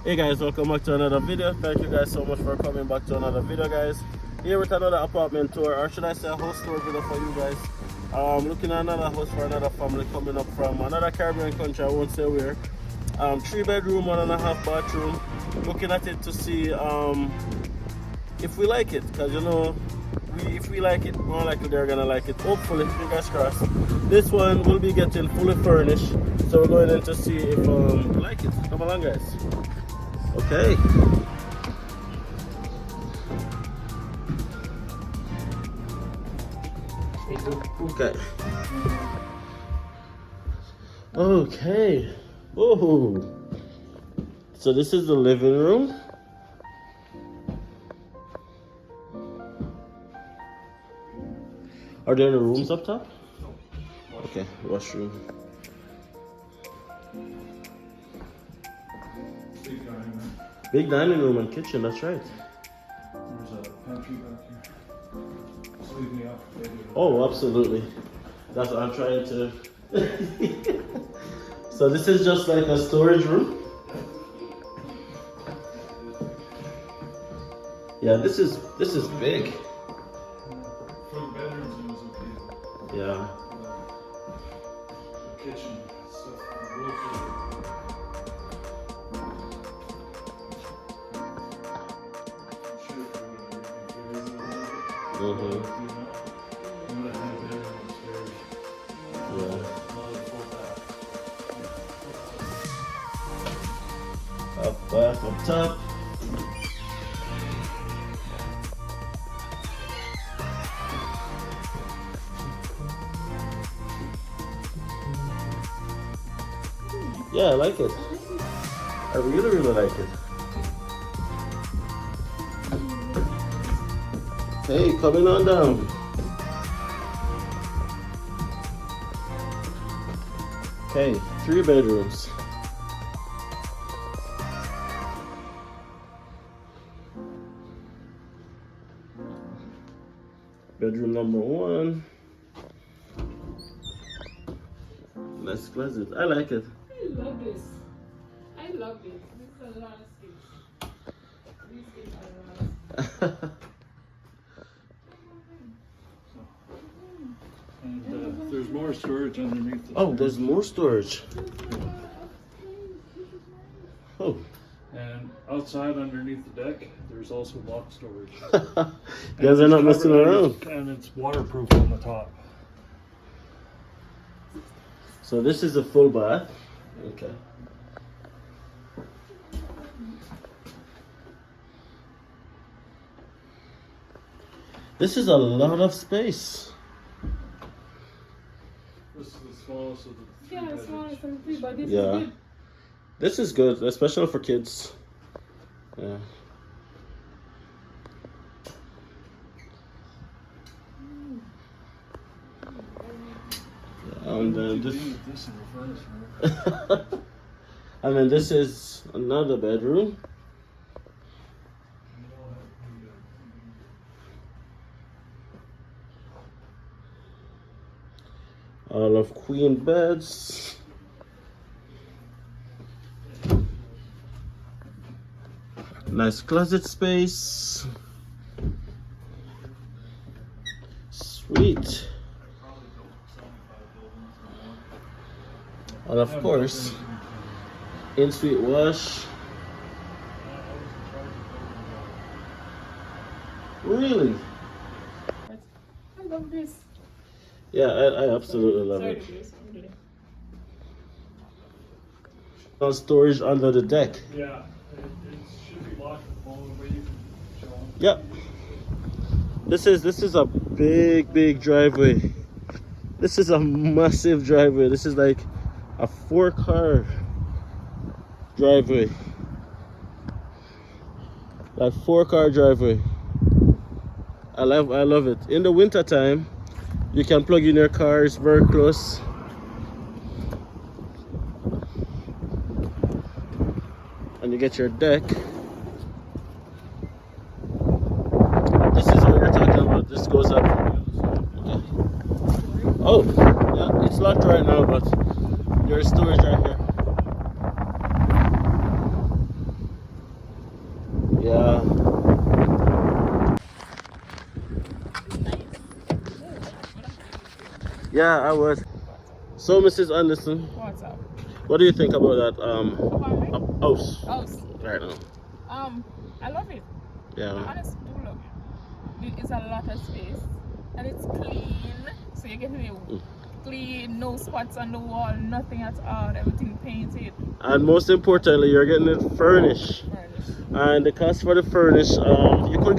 Hey guys, welcome back to another video. Thank you guys so much for coming back to another video, guys. Here with another apartment tour, or should I say a house tour video for you guys. Looking at another house for another family coming up from another Caribbean country, I won't say where. 3-bedroom, 1.5 bathroom. Looking at it to see if we like it, because you know, if we like it, more likely they're gonna like it. Hopefully, fingers crossed. This one will be getting fully furnished, so we're going in to see if we like it. Come along, guys. Okay. Okay. Okay. Oh. So this is the living room. Are there any rooms up top? Okay, washroom. Big dining room and kitchen, that's right. There's a pantry back here. Sweep me up. Oh, absolutely. That's what I'm trying to. So this is just like a storage room. Yeah, this is big. For the bedrooms, it was okay. Yeah. The kitchen stuff. The roof. Mm-hmm. Yeah. Up back, up top. Yeah, I like it. I really like it. Hey, coming on down. Okay, 3 bedrooms. Bedroom number 1. Nice closet. I like it. I love this. I love it. This is a lot of space. This is a lot of space. And there's more storage underneath. Oh, there's more storage. Oh. And outside underneath the deck, there's also box storage. You guys are not messing around. And it's waterproof on the top. So this is a full bath. Okay. This is a lot of space. This is the smallest of the 3 Yeah, it's small, bedrooms. it's but this Yeah. is good. This is good, especially for kids. Yeah. And then What you this, do with this in the furnace room? and then this is another bedroom. All of queen beds. Nice closet space. Sweet. And of course, in-suite wash. Really? I love this. Yeah, I absolutely love Sorry, it. please. On storage under the deck. Yeah, it should be lockable, but you can show them. Yep. This is a big driveway. This is a massive driveway. This is like a 4-car driveway. Like 4-car driveway. I love it. In the winter time, you can plug in your car. It's very close. And you get your deck. This is what you're talking about. This goes up. Okay. Oh, yeah, it's locked right now, but there's storage right here. Yeah, I would. So, Mrs. Anderson, What's up? what do you think about that Apartment? house House. right now? I love it. I Yeah. honestly do love it. It's a lot of space and it's clean. So you get me clean, no spots on the wall, nothing at all. Everything painted. And most importantly, you're getting it furnished. And the cost for the furnish, you could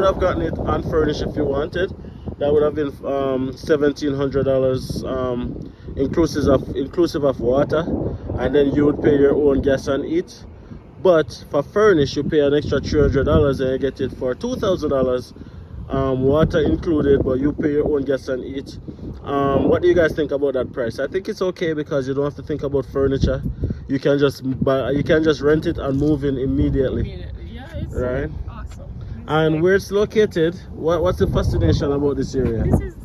have gotten it unfurnished if you wanted. That would have been $1,700, inclusive of water, and then you would pay your own gas and eat. But for furnish, you pay an extra $300 and you get it for $2,000, water included, but you pay your own gas and eat. What do you guys think about that price? I think it's okay because you don't have to think about furniture. You can just rent it and move in immediately. Yeah, it's right. awesome. And where it's located, what's the fascination about this area? This is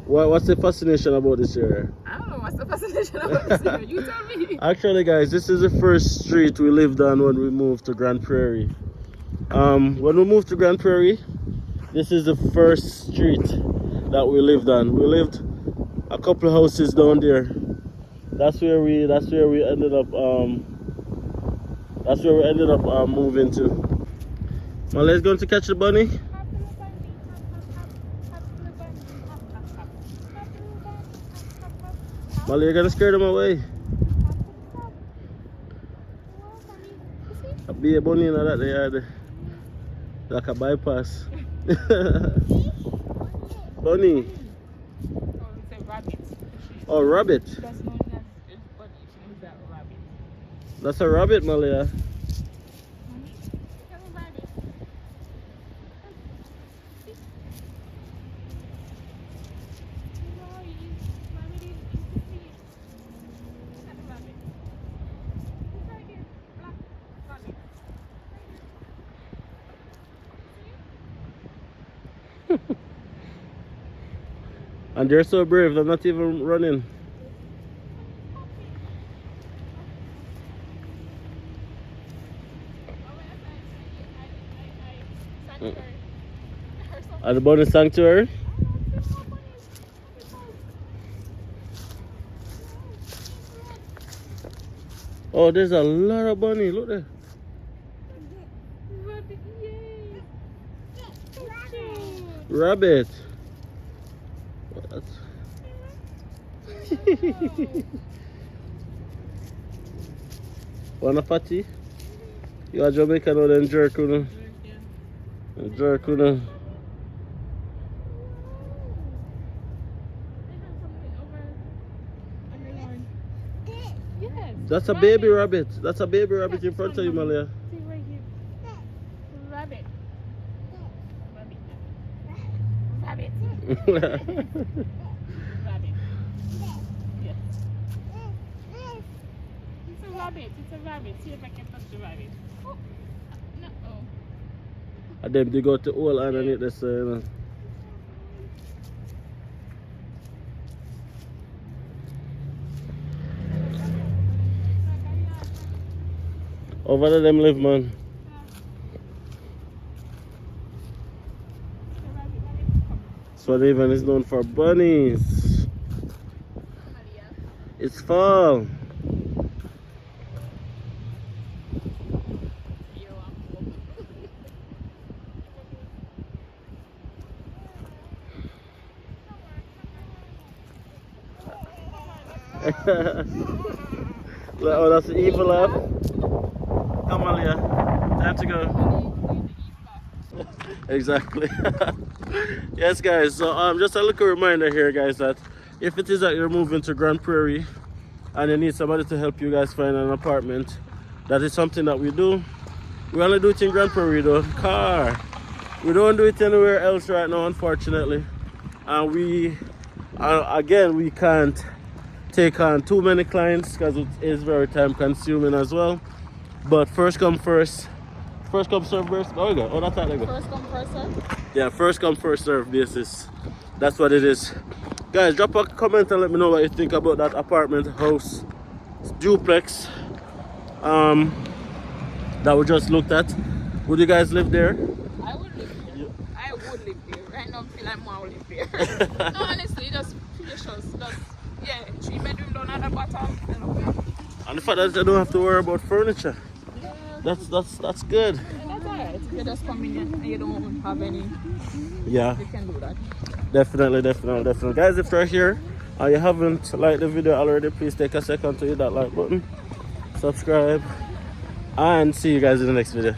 What's the fascination about this area? I don't know what's the fascination about this area. You tell me. Actually, guys, this is the first street we lived on when we moved to Grand Prairie. When we moved to Grand Prairie, this is the first street that we lived on. We lived a couple of houses down there. That's where we ended up moving to. Well, let's go to catch the bunny. Molly, you're gonna scare them away. A be a bunny in that yard, like a bypass. Bunny. Oh, rabbit. That's a rabbit, Malia. And they're so brave, they're not even running. At the bunny sanctuary? Oh, there's a lot of bunny. Look there. Rabbit. What? Wanna party? You are Jamaican or then jerk, you know? Jerk, you know? That's a baby rabbit. That's a baby rabbit in front of you, Malia. See right here. Rabbit. Rabbit. Rabbit. Rabbit. Yes. It's a rabbit. It's a rabbit. See if I can touch the rabbit. Oh. No. Oh. And then they go to all underneath this, you know. Over there, them live, man. Swan is known for bunnies. It's fall. Oh, that's the evil laugh. Come on, Leah. Time to go. Exactly. Yes, guys. So just a little reminder here, guys, that if it is that you're moving to Grand Prairie and you need somebody to help you guys find an apartment, that is something that we do. We only do it in Grand Prairie though. Car. We don't do it anywhere else right now, unfortunately. And we can't take on too many clients because it is very time consuming as well. But first come, serve basis. Oh, we go. Oh, that's how they go. First come, first serve? Yeah, first come, first serve basis. That's what it is. Guys, drop a comment and let me know what you think about that apartment house duplex that we just looked at. Would you guys live there? I would live there. I would live there. Right now, I feel like I want to live there. No, honestly, just finish 3-bedroom down at the bottom. I love it. And the fact that you don't have to worry about furniture. Yeah. That's good. And that's alright. If you're just coming in and you don't have any, Yeah. you can do that. Definitely. Guys, if you're here and you haven't liked the video already, please take a second to hit that like button, subscribe, and see you guys in the next video.